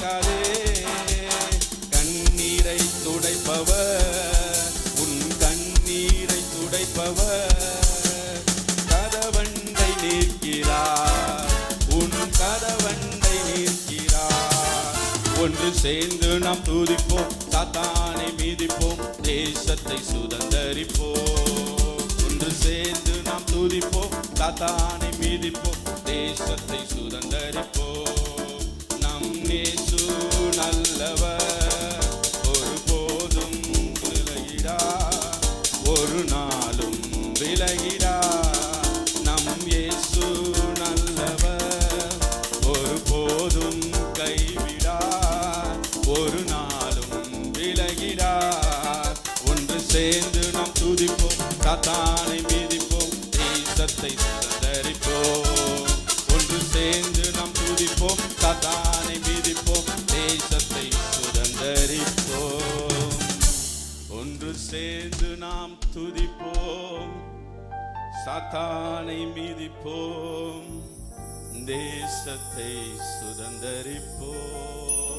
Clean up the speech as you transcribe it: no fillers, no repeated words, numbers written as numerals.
மறக்காதே. கண்ணீரை துடைப்பவர், உன் கண்ணீரை துடைப்பவர் கதவண்டை நிற்கிறார், உன் கதவண்டை நிற்கிறார். ஒன்று சேர்ந்து நாம் துதிப்போம், சாத்தானை மீதிப்போம், தேசத்தை சுதந்தரிப்போம். ஒன்று சேர்ந்து நாம் துதிப்போம், சாத்தானை மீதிப்போம், தேசத்தை சுதந்தரிப்போம். நம் இயேசு நல்லவர், ஒருபோதும் விலகிடார், ஒரு நாளும் விலகிடார். நம் இயேசு நல்லவர், ஒருபோதும் கைவிடார், ஒரு நாளும் விலகிடார். ஒன்று சேர்ந்து நாம் துதிப்போம், சாத்தானை மீதிப்போம், தேசத்தை சுதந்தரிப்போம். ஒன்று சேர்ந்து நாம் துதிப்போம், சாத்தானை மீதிப்போம், தேசத்தை சுதந்தரிப்போம். ஒன்று சேர்ந்து நாம் துதிப்போம், சாத்தானை மீதிப்போம், தேசத்தை சுதந்தரிப்போம்.